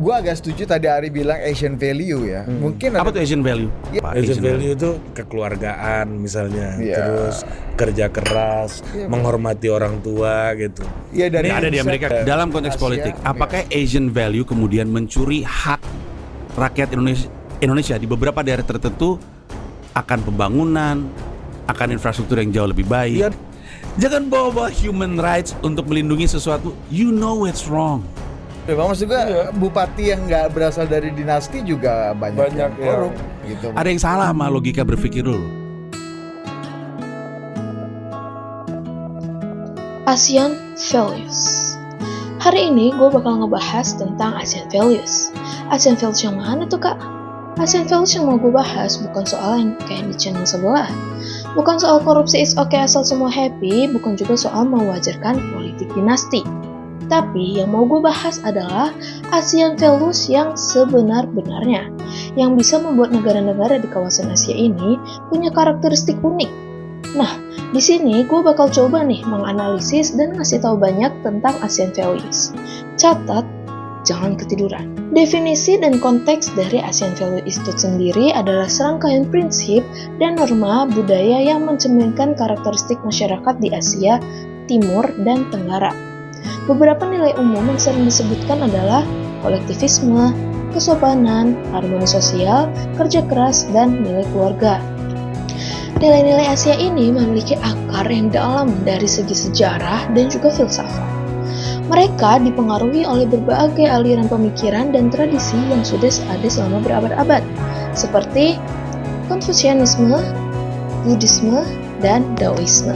Gue agak setuju tadi Ari bilang Asian value ya. Mungkin Apa tuh Asian value? Asian value itu kekeluargaan misalnya, terus kerja keras, menghormati orang tua gitu. Iya, dari Ini ada di Amerika. Dalam konteks Asia, politik, apakah Asian value kemudian mencuri hak rakyat Indonesia di beberapa daerah tertentu akan pembangunan, akan infrastruktur yang jauh lebih baik? Iya. Jangan bawa human rights untuk melindungi sesuatu. You know it's wrong. Maksud gue bupati yang nggak berasal dari dinasti juga banyak yang korup gitu. Ada yang salah sama logika berpikir dulu. ASEAN Values. Hari ini gue bakal ngebahas tentang ASEAN Values. ASEAN Values yang mana tuh kak? ASEAN Values yang mau gue bahas bukan soal yang kayak di channel sebelah. Bukan soal korupsi is oke asal semua happy, bukan juga soal mewajarkan politik dinasti. Tapi yang mau gue bahas adalah ASEAN Values yang sebenar-benarnya, yang bisa membuat negara-negara di kawasan Asia ini punya karakteristik unik. Nah, di sini gue bakal coba nih menganalisis dan ngasih tahu banyak tentang ASEAN Values. Catat, jangan ketiduran. Definisi dan konteks dari ASEAN Values itu sendiri adalah serangkaian prinsip dan norma budaya yang mencerminkan karakteristik masyarakat di Asia Timur dan Tenggara. Beberapa nilai umum yang sering disebutkan adalah kolektivisme, kesopanan, harmoni sosial, kerja keras, dan nilai keluarga. Nilai-nilai Asia ini memiliki akar yang dalam dari segi sejarah dan juga filsafat. Mereka dipengaruhi oleh berbagai aliran pemikiran dan tradisi yang sudah ada selama berabad-abad, seperti Konfusianisme, Buddhisme, dan Daoisme.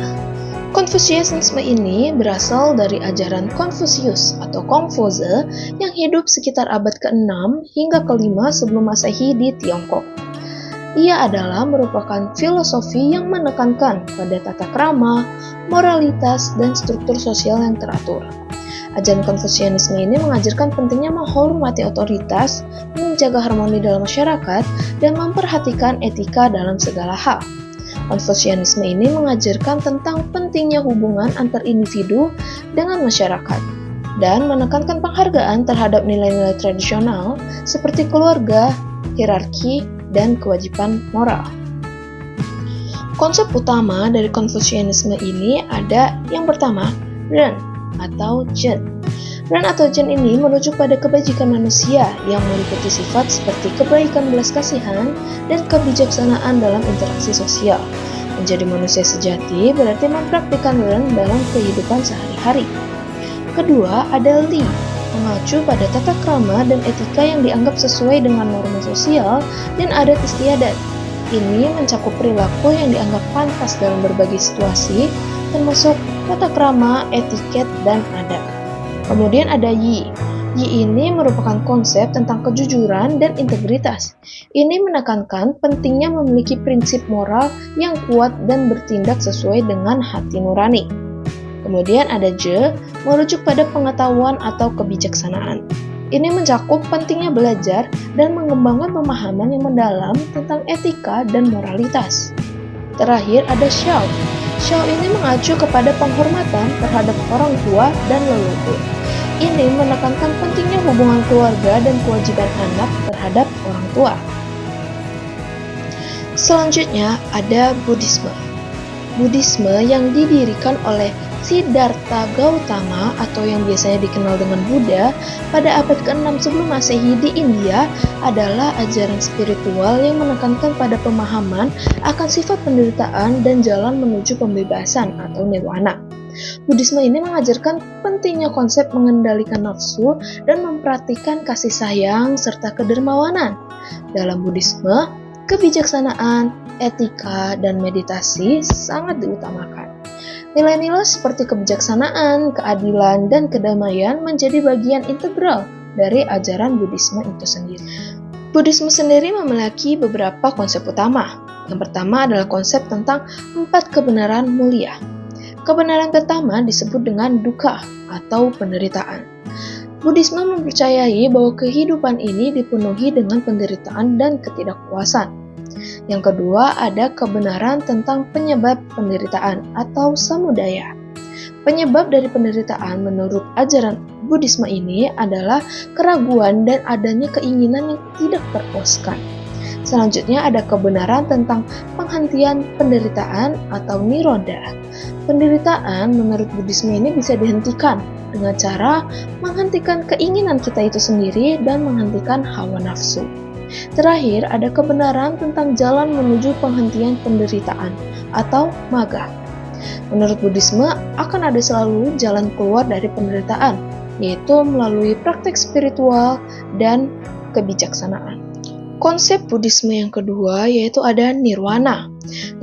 Konfusianisme ini berasal dari ajaran Konfusius atau Kongfuze yang hidup sekitar abad ke-6 hingga ke-5 sebelum Masehi di Tiongkok. Ia adalah merupakan filosofi yang menekankan pada tata krama, moralitas, dan struktur sosial yang teratur. Ajaran Konfusianisme ini mengajarkan pentingnya menghormati otoritas, menjaga harmoni dalam masyarakat, dan memperhatikan etika dalam segala hal. Konfusianisme ini mengajarkan tentang pentingnya hubungan antar individu dengan masyarakat, dan menekankan penghargaan terhadap nilai-nilai tradisional seperti keluarga, hierarki, dan kewajiban moral. Konsep utama dari Konfusianisme ini ada yang pertama, Ren atau Zen. Ren atau Zen ini merujuk pada kebajikan manusia yang meliputi sifat seperti kebaikan belas kasihan dan kebijaksanaan dalam interaksi sosial. Menjadi manusia sejati berarti mempraktikkan Ren dalam kehidupan sehari-hari. Kedua, ada Li, mengacu pada tata krama dan etika yang dianggap sesuai dengan norma sosial dan adat istiadat. Ini mencakup perilaku yang dianggap pantas dalam berbagai situasi, termasuk tata krama, etiket, dan adat. Kemudian ada Yi. Yi ini merupakan konsep tentang kejujuran dan integritas. Ini menekankan pentingnya memiliki prinsip moral yang kuat dan bertindak sesuai dengan hati nurani. Kemudian ada Je, merujuk pada pengetahuan atau kebijaksanaan. Ini mencakup pentingnya belajar dan mengembangkan pemahaman yang mendalam tentang etika dan moralitas. Terakhir ada Xiao. Xiao ini mengacu kepada penghormatan terhadap orang tua dan leluhur. Ini menekankan pentingnya hubungan keluarga dan kewajiban anak terhadap orang tua. Selanjutnya ada Buddhisme. Buddhisme yang didirikan oleh Siddhartha Gautama atau yang biasanya dikenal dengan Buddha pada abad ke-6 sebelum Masehi di India adalah ajaran spiritual yang menekankan pada pemahaman akan sifat penderitaan dan jalan menuju pembebasan atau nirwana. Buddhisme ini mengajarkan pentingnya konsep mengendalikan nafsu dan memperhatikan kasih sayang serta kedermawanan. Dalam Buddhisme, kebijaksanaan, etika, dan meditasi sangat diutamakan. Nilai-nilai seperti kebijaksanaan, keadilan, dan kedamaian menjadi bagian integral dari ajaran Buddhisme itu sendiri. Buddhisme sendiri memiliki beberapa konsep utama. Yang pertama adalah konsep tentang 4 kebenaran mulia. Kebenaran pertama disebut dengan dukkha atau penderitaan. Buddhisme mempercayai bahwa kehidupan ini dipenuhi dengan penderitaan dan ketidakpuasan. Yang kedua ada kebenaran tentang penyebab penderitaan atau samudaya. Penyebab dari penderitaan menurut ajaran Buddhisme ini adalah keraguan dan adanya keinginan yang tidak terpuaskan. Selanjutnya ada kebenaran tentang penghentian penderitaan atau niroda. Penderitaan menurut Buddhisme ini bisa dihentikan dengan cara menghentikan keinginan kita itu sendiri dan menghentikan hawa nafsu. Terakhir, ada kebenaran tentang jalan menuju penghentian penderitaan atau magga. Menurut Buddhisme, akan ada selalu jalan keluar dari penderitaan, yaitu melalui praktek spiritual dan kebijaksanaan. Konsep Buddhisme yang kedua yaitu ada nirwana.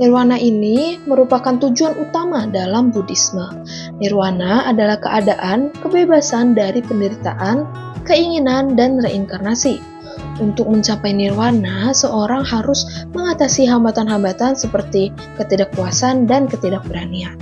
Nirwana ini merupakan tujuan utama dalam Buddhisme. Nirwana adalah keadaan kebebasan dari penderitaan, keinginan, dan reinkarnasi. Untuk mencapai nirwana, seorang harus mengatasi hambatan-hambatan seperti ketidakpuasan dan ketidakberanian.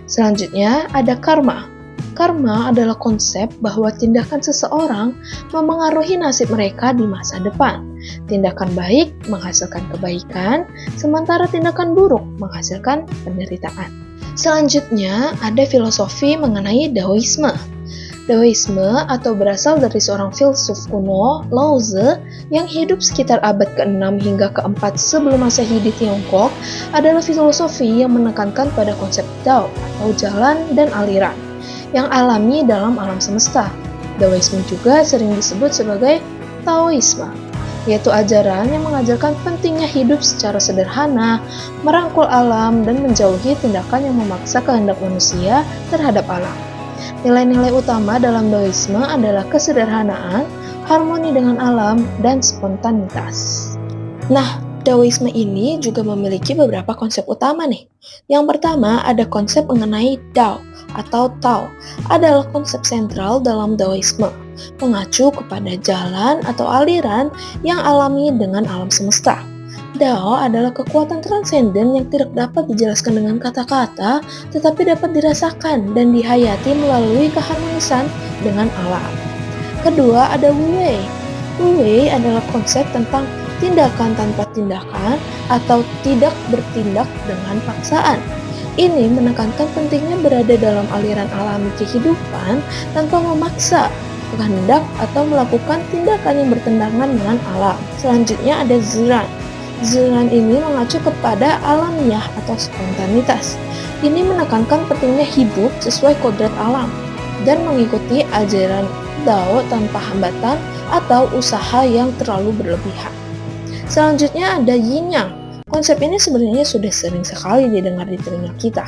Selanjutnya ada karma. Karma adalah konsep bahwa tindakan seseorang memengaruhi nasib mereka di masa depan. Tindakan baik menghasilkan kebaikan, sementara tindakan buruk menghasilkan penderitaan. Selanjutnya ada filosofi mengenai Daoisme. Daoisme atau berasal dari seorang filsuf kuno, Lao Tzu, yang hidup sekitar abad ke-6 hingga ke-4 sebelum Masehi di Tiongkok, adalah filosofi yang menekankan pada konsep Dao atau jalan dan aliran yang alami dalam alam semesta. Daoisme juga sering disebut sebagai Taoisme, yaitu ajaran yang mengajarkan pentingnya hidup secara sederhana, merangkul alam, dan menjauhi tindakan yang memaksa kehendak manusia terhadap alam. Nilai-nilai utama dalam Daoisme adalah kesederhanaan, harmoni dengan alam, dan spontanitas. Nah, Daoisme ini juga memiliki beberapa konsep utama nih. Yang pertama ada konsep mengenai Dao atau Tao, adalah konsep sentral dalam Daoisme, mengacu kepada jalan atau aliran yang alami dengan alam semesta. Dao adalah kekuatan transenden yang tidak dapat dijelaskan dengan kata-kata, tetapi dapat dirasakan dan dihayati melalui keharmonisan dengan alam. Kedua ada Wu Wei. Wu Wei adalah konsep tentang tindakan tanpa tindakan atau tidak bertindak dengan paksaan. Ini menekankan pentingnya berada dalam aliran alami kehidupan tanpa memaksa kehendak atau melakukan tindakan yang bertentangan dengan alam. Selanjutnya ada Zhiran. Zhiran ini mengacu kepada alamiah atau spontanitas. Ini menekankan pentingnya hidup sesuai kodrat alam dan mengikuti ajaran Dao tanpa hambatan atau usaha yang terlalu berlebihan. Selanjutnya ada Yin Yang. Konsep ini sebenarnya sudah sering sekali didengar di telinga kita.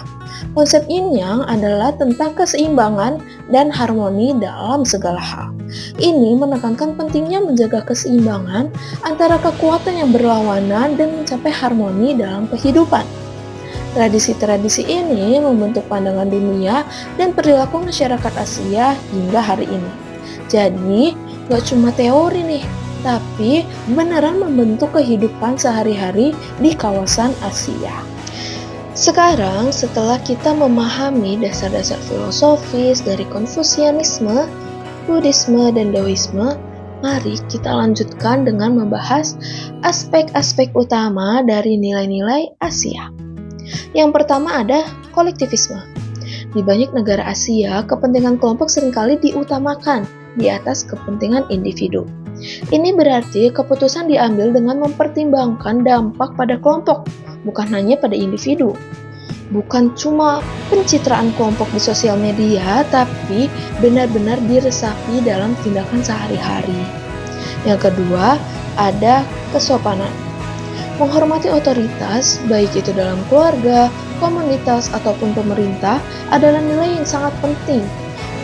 Konsep Yin Yang adalah tentang keseimbangan dan harmoni dalam segala hal. Ini menekankan pentingnya menjaga keseimbangan antara kekuatan yang berlawanan dan mencapai harmoni dalam kehidupan. Tradisi-tradisi ini membentuk pandangan dunia dan perilaku masyarakat Asia hingga hari ini. Jadi, gak cuma teori nih, tapi beneran membentuk kehidupan sehari-hari di kawasan Asia. Sekarang, setelah kita memahami dasar-dasar filosofis dari Konfusianisme, Buddhisme, dan Daoisme, mari kita lanjutkan dengan membahas aspek-aspek utama dari nilai-nilai Asia. Yang pertama ada kolektivisme. Di banyak negara Asia, kepentingan kelompok seringkali diutamakan di atas kepentingan individu. Ini berarti keputusan diambil dengan mempertimbangkan dampak pada kelompok, bukan hanya pada individu. Bukan cuma pencitraan kelompok di sosial media, tapi benar-benar diresapi dalam tindakan sehari-hari. Yang kedua, ada kesopanan. Menghormati otoritas, baik itu dalam keluarga, komunitas, ataupun pemerintah, adalah nilai yang sangat penting.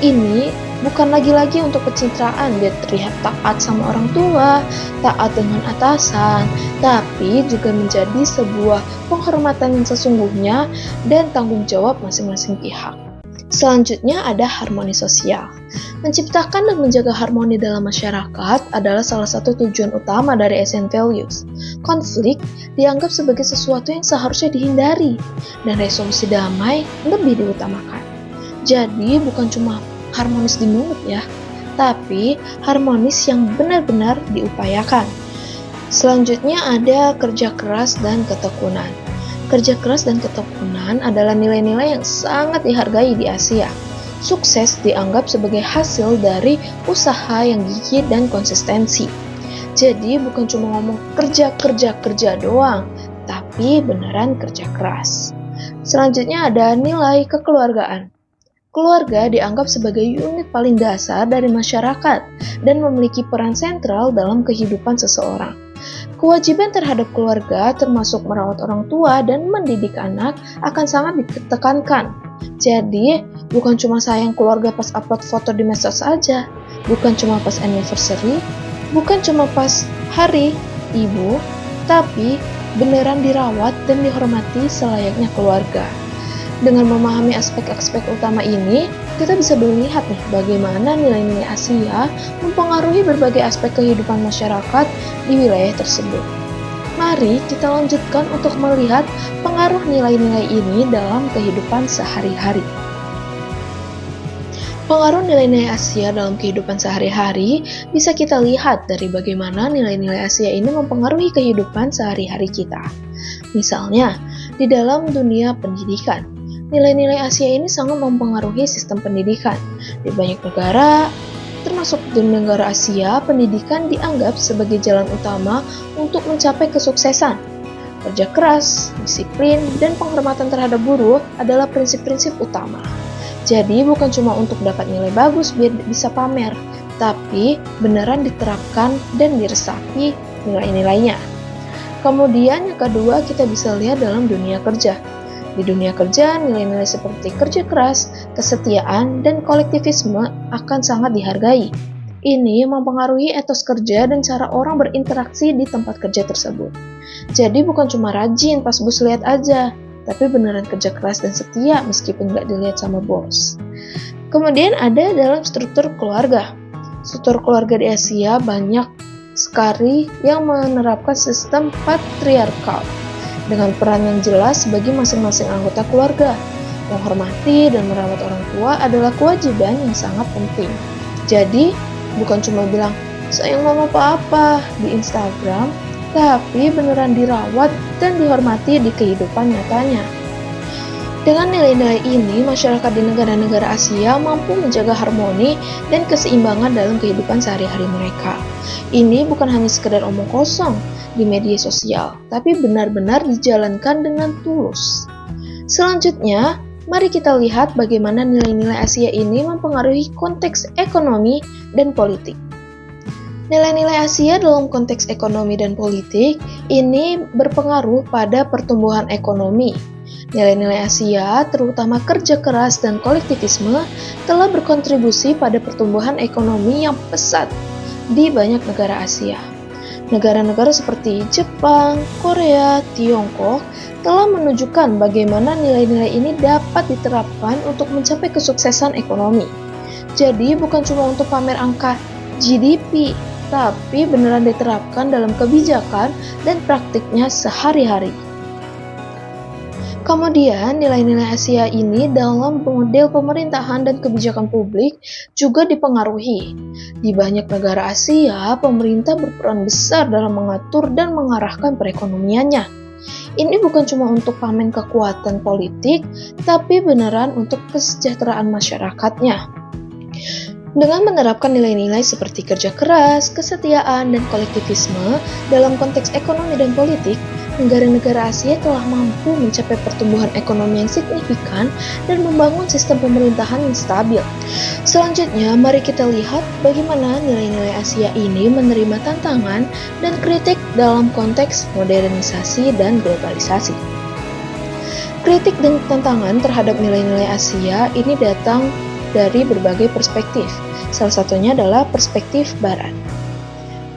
Ini bukan lagi-lagi untuk pencitraan biar terlihat taat sama orang tua, taat dengan atasan, tapi juga menjadi sebuah penghormatan yang sesungguhnya dan tanggung jawab masing-masing pihak. Selanjutnya ada harmoni sosial. Menciptakan dan menjaga harmoni dalam masyarakat adalah salah satu tujuan utama dari Asian Values. Konflik dianggap sebagai sesuatu yang seharusnya dihindari, dan resolusi damai lebih diutamakan. Jadi bukan cuma harmonis di mulut ya, tapi harmonis yang benar-benar diupayakan. Selanjutnya ada kerja keras dan ketekunan. Kerja keras dan ketekunan adalah nilai-nilai yang sangat dihargai di Asia. Sukses dianggap sebagai hasil dari usaha yang gigih dan konsistensi. Jadi bukan cuma ngomong kerja doang, tapi beneran kerja keras. Selanjutnya ada nilai kekeluargaan. Keluarga dianggap sebagai unit paling dasar dari masyarakat dan memiliki peran sentral dalam kehidupan seseorang. Kewajiban terhadap keluarga termasuk merawat orang tua dan mendidik anak akan sangat ditekankan. Jadi, bukan cuma sayang keluarga pas upload foto di medsos saja, bukan cuma pas anniversary, bukan cuma pas hari ibu, tapi beneran dirawat dan dihormati selayaknya keluarga. Dengan memahami aspek-aspek utama ini, kita bisa melihat nih bagaimana nilai-nilai Asia mempengaruhi berbagai aspek kehidupan masyarakat di wilayah tersebut. Mari kita lanjutkan untuk melihat pengaruh nilai-nilai ini dalam kehidupan sehari-hari. Pengaruh nilai-nilai Asia dalam kehidupan sehari-hari bisa kita lihat dari bagaimana nilai-nilai Asia ini mempengaruhi kehidupan sehari-hari kita. Misalnya, di dalam dunia pendidikan, nilai-nilai Asia ini sangat mempengaruhi sistem pendidikan. Di banyak negara, termasuk di negara Asia, pendidikan dianggap sebagai jalan utama untuk mencapai kesuksesan. Kerja keras, disiplin, dan penghormatan terhadap guru adalah prinsip-prinsip utama. Jadi bukan cuma untuk dapat nilai bagus biar bisa pamer, tapi beneran diterapkan dan diresapi nilai-nilainya. Kemudian yang kedua kita bisa lihat dalam dunia kerja. Di dunia kerja, nilai-nilai seperti kerja keras, kesetiaan, dan kolektivisme akan sangat dihargai. Ini mempengaruhi etos kerja dan cara orang berinteraksi di tempat kerja tersebut. Jadi bukan cuma rajin pas bos lihat aja, tapi beneran kerja keras dan setia meskipun nggak dilihat sama bos. Kemudian ada dalam struktur keluarga. Struktur keluarga di Asia banyak sekali yang menerapkan sistem patriarkal, dengan peran yang jelas bagi masing-masing anggota keluarga. Menghormati dan merawat orang tua adalah kewajiban yang sangat penting. Jadi, bukan cuma bilang, sayang mama papa di Instagram, tapi beneran dirawat dan dihormati di kehidupan nyatanya. Dengan nilai-nilai ini, masyarakat di negara-negara Asia mampu menjaga harmoni dan keseimbangan dalam kehidupan sehari-hari mereka. Ini bukan hanya sekedar omong kosong di media sosial, tapi benar-benar dijalankan dengan tulus. Selanjutnya, mari kita lihat bagaimana nilai-nilai Asia ini mempengaruhi konteks ekonomi dan politik. Nilai-nilai Asia dalam konteks ekonomi dan politik ini berpengaruh pada pertumbuhan ekonomi. Nilai-nilai Asia, terutama kerja keras dan kolektivisme, telah berkontribusi pada pertumbuhan ekonomi yang pesat di banyak negara Asia. Negara-negara seperti Jepang, Korea, Tiongkok telah menunjukkan bagaimana nilai-nilai ini dapat diterapkan untuk mencapai kesuksesan ekonomi. Jadi bukan cuma untuk pamer angka GDP, tapi beneran diterapkan dalam kebijakan dan praktiknya sehari-hari. Kemudian, nilai-nilai Asia ini dalam model pemerintahan dan kebijakan publik juga dipengaruhi. Di banyak negara Asia, pemerintah berperan besar dalam mengatur dan mengarahkan perekonomiannya. Ini bukan cuma untuk pamer kekuatan politik, tapi beneran untuk kesejahteraan masyarakatnya. Dengan menerapkan nilai-nilai seperti kerja keras, kesetiaan, dan kolektivisme dalam konteks ekonomi dan politik, negara-negara Asia telah mampu mencapai pertumbuhan ekonomi yang signifikan dan membangun sistem pemerintahan yang stabil. Selanjutnya, mari kita lihat bagaimana nilai-nilai Asia ini menerima tantangan dan kritik dalam konteks modernisasi dan globalisasi. Kritik dan tantangan terhadap nilai-nilai Asia ini datang dari berbagai perspektif. Salah satunya adalah perspektif Barat.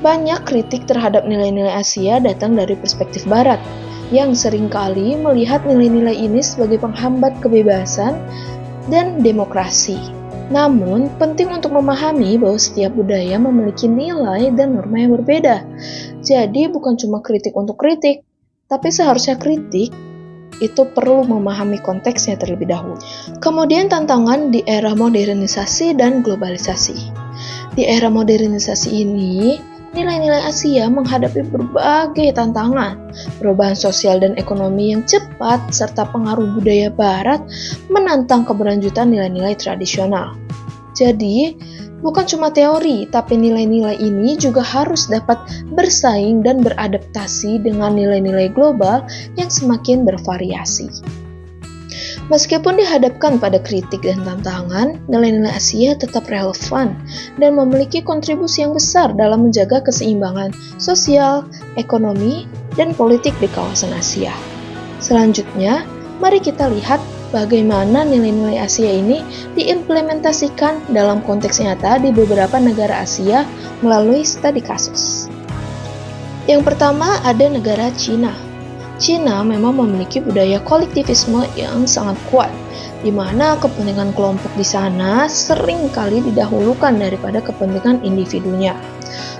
Banyak kritik terhadap nilai-nilai Asia datang dari perspektif Barat, yang seringkali melihat nilai-nilai ini sebagai penghambat kebebasan dan demokrasi. Namun, penting untuk memahami bahwa setiap budaya memiliki nilai dan norma yang berbeda. Jadi, bukan cuma kritik untuk kritik, tapi seharusnya kritik itu perlu memahami konteksnya terlebih dahulu. Kemudian tantangan di era modernisasi dan globalisasi. Di era modernisasi ini, nilai-nilai Asia menghadapi berbagai tantangan. Perubahan sosial dan ekonomi yang cepat serta pengaruh budaya Barat menantang keberlanjutan nilai-nilai tradisional. Jadi, bukan cuma teori, tapi nilai-nilai ini juga harus dapat bersaing dan beradaptasi dengan nilai-nilai global yang semakin bervariasi. Meskipun dihadapkan pada kritik dan tantangan, nilai-nilai Asia tetap relevan dan memiliki kontribusi yang besar dalam menjaga keseimbangan sosial, ekonomi, dan politik di kawasan Asia. Selanjutnya, mari kita lihat bagaimana nilai-nilai Asia ini diimplementasikan dalam konteks nyata di beberapa negara Asia melalui studi kasus. Yang pertama ada negara Cina. Cina memang memiliki budaya kolektivisme yang sangat kuat, di mana kepentingan kelompok di sana sering kali didahulukan daripada kepentingan individunya.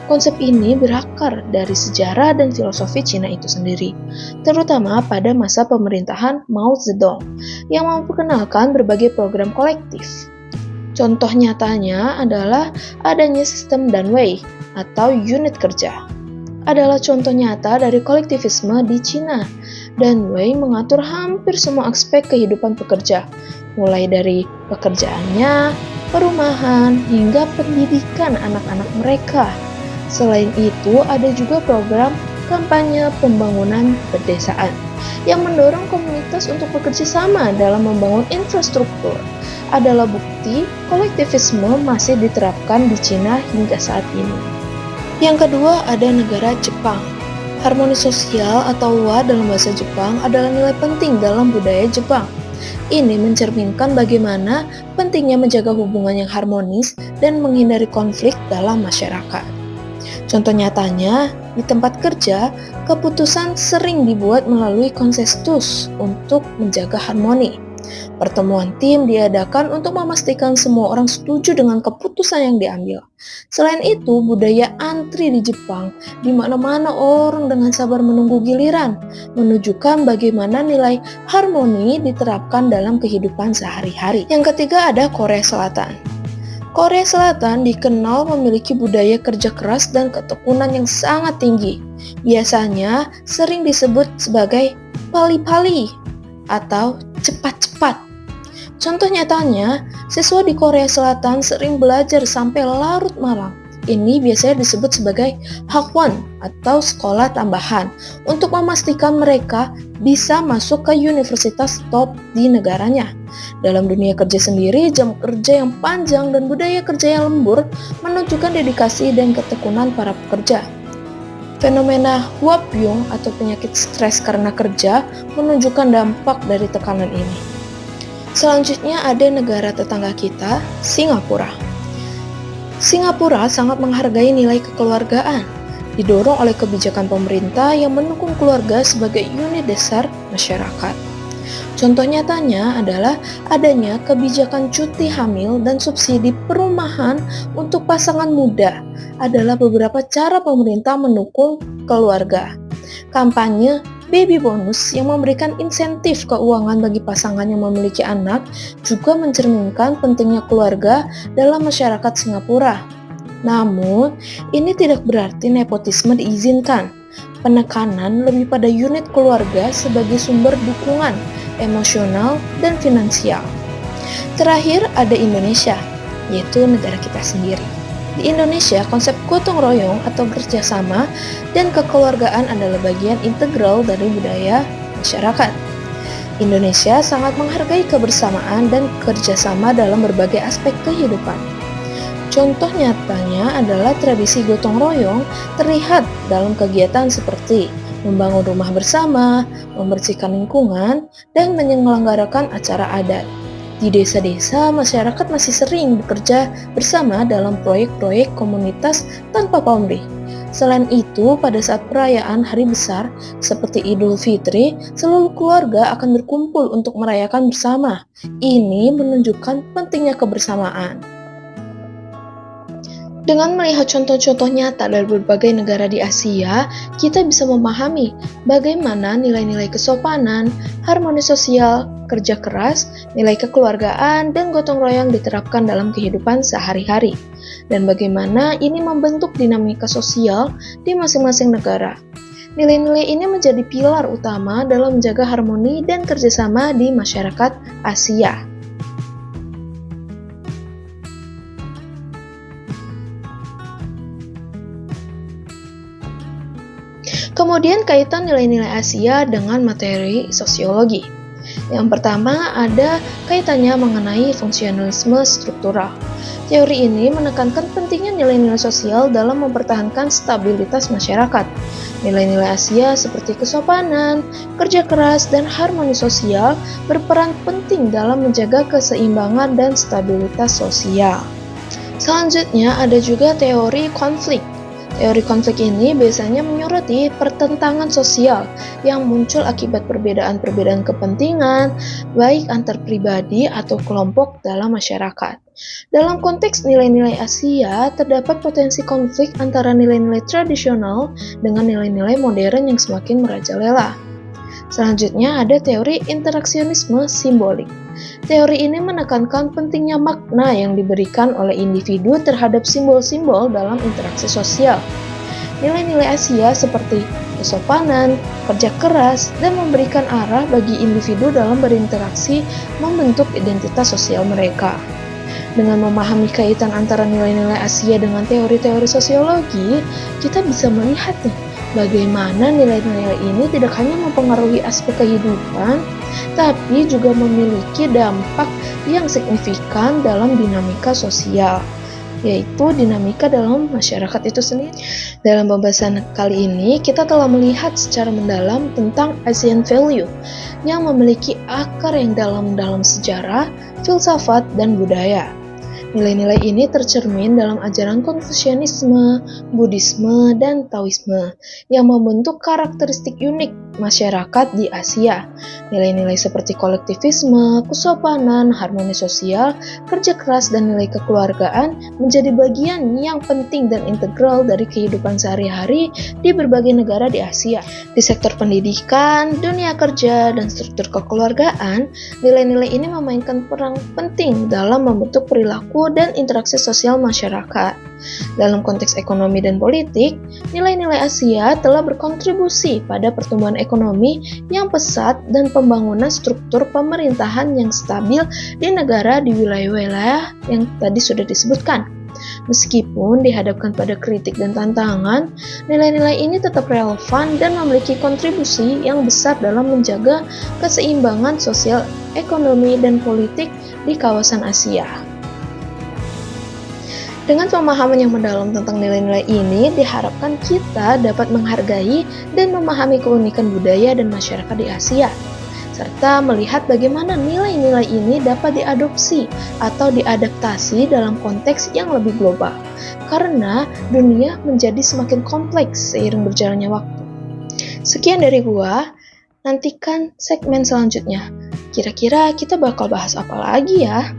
Konsep ini berakar dari sejarah dan filosofi Cina itu sendiri, terutama pada masa pemerintahan Mao Zedong, yang memperkenalkan berbagai program kolektif. Contoh nyatanya adalah adanya sistem Danwei atau unit kerja. Adalah contoh nyata dari kolektivisme di Cina. Danwei mengatur hampir semua aspek kehidupan pekerja, mulai dari pekerjaannya, perumahan, hingga pendidikan anak-anak mereka. Selain itu, ada juga program kampanye pembangunan pedesaan yang mendorong komunitas untuk bekerja sama dalam membangun infrastruktur. Adalah bukti kolektivisme masih diterapkan di Cina hingga saat ini. Yang kedua ada negara Jepang. Harmoni sosial atau wa dalam bahasa Jepang adalah nilai penting dalam budaya Jepang. Ini mencerminkan bagaimana pentingnya menjaga hubungan yang harmonis dan menghindari konflik dalam masyarakat. Contoh nyatanya, di tempat kerja, keputusan sering dibuat melalui konsensus untuk menjaga harmoni. Pertemuan tim diadakan untuk memastikan semua orang setuju dengan keputusan yang diambil. Selain itu, budaya antri di Jepang, di mana-mana orang dengan sabar menunggu giliran, menunjukkan bagaimana nilai harmoni diterapkan dalam kehidupan sehari-hari. Yang ketiga ada Korea Selatan. Korea Selatan dikenal memiliki budaya kerja keras dan ketekunan yang sangat tinggi. Biasanya sering disebut sebagai pali-pali atau cepat-cepat. Contoh nyatanya, siswa di Korea Selatan sering belajar sampai larut malam. Ini biasanya disebut sebagai Hagwon atau sekolah tambahan untuk memastikan mereka bisa masuk ke universitas top di negaranya. Dalam dunia kerja sendiri, jam kerja yang panjang dan budaya kerja yang lembur menunjukkan dedikasi dan ketekunan para pekerja. Fenomena Hwapyong atau penyakit stres karena kerja menunjukkan dampak dari tekanan ini. Selanjutnya ada negara tetangga kita, Singapura. Singapura sangat menghargai nilai kekeluargaan, didorong oleh kebijakan pemerintah yang mendukung keluarga sebagai unit dasar masyarakat. Contoh nyatanya adalah adanya kebijakan cuti hamil dan subsidi perumahan untuk pasangan muda adalah beberapa cara pemerintah mendukung keluarga. Kampanye baby bonus yang memberikan insentif keuangan bagi pasangan yang memiliki anak juga mencerminkan pentingnya keluarga dalam masyarakat Singapura. Namun, ini tidak berarti nepotisme diizinkan. Penekanan lebih pada unit keluarga sebagai sumber dukungan emosional dan finansial. Terakhir ada Indonesia, yaitu negara kita sendiri. Di Indonesia, konsep gotong royong atau kerjasama dan kekeluargaan adalah bagian integral dari budaya masyarakat. Indonesia sangat menghargai kebersamaan dan kerjasama dalam berbagai aspek kehidupan. Contoh nyatanya adalah tradisi gotong royong terlihat dalam kegiatan seperti membangun rumah bersama, membersihkan lingkungan, dan menyelenggarakan acara adat. Di desa-desa, masyarakat masih sering bekerja bersama dalam proyek-proyek komunitas tanpa pamrih. Selain itu, pada saat perayaan hari besar seperti Idul Fitri, seluruh keluarga akan berkumpul untuk merayakan bersama. Ini menunjukkan pentingnya kebersamaan. Dengan melihat contoh-contoh nyata dari berbagai negara di Asia, kita bisa memahami bagaimana nilai-nilai kesopanan, harmoni sosial, kerja keras, nilai kekeluargaan, dan gotong royong diterapkan dalam kehidupan sehari-hari. dan bagaimana ini membentuk dinamika sosial di masing-masing negara. Nilai-nilai ini menjadi pilar utama dalam menjaga harmoni dan kerjasama di masyarakat Asia. Kemudian kaitan nilai-nilai Asia dengan materi sosiologi. Yang pertama ada kaitannya mengenai fungsionalisme struktural. Teori ini menekankan pentingnya nilai-nilai sosial dalam mempertahankan stabilitas masyarakat. Nilai-nilai Asia seperti kesopanan, kerja keras, dan harmoni sosial berperan penting dalam menjaga keseimbangan dan stabilitas sosial. Selanjutnya ada juga teori konflik. Teori konflik ini biasanya menyoroti pertentangan sosial yang muncul akibat perbedaan-perbedaan kepentingan, baik antar pribadi atau kelompok dalam masyarakat. Dalam konteks nilai-nilai Asia, terdapat potensi konflik antara nilai-nilai tradisional dengan nilai-nilai modern yang semakin merajalela. Selanjutnya ada teori interaksionisme simbolik. Teori ini menekankan pentingnya makna yang diberikan oleh individu terhadap simbol-simbol dalam interaksi sosial. Nilai-nilai Asia seperti kesopanan, kerja keras, dan memberikan arah bagi individu dalam berinteraksi membentuk identitas sosial mereka. Dengan memahami kaitan antara nilai-nilai Asia dengan teori-teori sosiologi, kita bisa melihat bagaimana nilai-nilai ini tidak hanya mempengaruhi aspek kehidupan, tapi juga memiliki dampak yang signifikan dalam dinamika sosial, yaitu dinamika dalam masyarakat itu sendiri. Dalam pembahasan kali ini, kita telah melihat secara mendalam tentang Asian Value yang memiliki akar yang dalam sejarah, filsafat, dan budaya. Nilai-nilai ini tercermin dalam ajaran Konfusianisme, Buddhisme, dan Taoisme yang membentuk karakteristik unik masyarakat di Asia. Nilai-nilai seperti kolektivisme, kesopanan, harmoni sosial, kerja keras, dan nilai kekeluargaan menjadi bagian yang penting dan integral dari kehidupan sehari-hari di berbagai negara di Asia. Di sektor pendidikan, dunia kerja, dan struktur kekeluargaan, nilai-nilai ini memainkan peran penting dalam membentuk perilaku dan interaksi sosial masyarakat. Dalam konteks ekonomi dan politik, nilai-nilai Asia telah berkontribusi pada pertumbuhan ekonomi yang pesat dan pembangunan struktur pemerintahan yang stabil di negara di wilayah-wilayah yang tadi sudah disebutkan. Meskipun dihadapkan pada kritik dan tantangan, nilai-nilai ini tetap relevan dan memiliki kontribusi yang besar dalam menjaga keseimbangan sosial, ekonomi, dan politik di kawasan Asia. Dengan pemahaman yang mendalam tentang nilai-nilai ini, diharapkan kita dapat menghargai dan memahami keunikan budaya dan masyarakat di Asia, serta melihat bagaimana nilai-nilai ini dapat diadopsi atau diadaptasi dalam konteks yang lebih global, karena dunia menjadi semakin kompleks seiring berjalannya waktu. Sekian dari gua, nantikan segmen selanjutnya. Kira-kira kita bakal bahas apa lagi ya?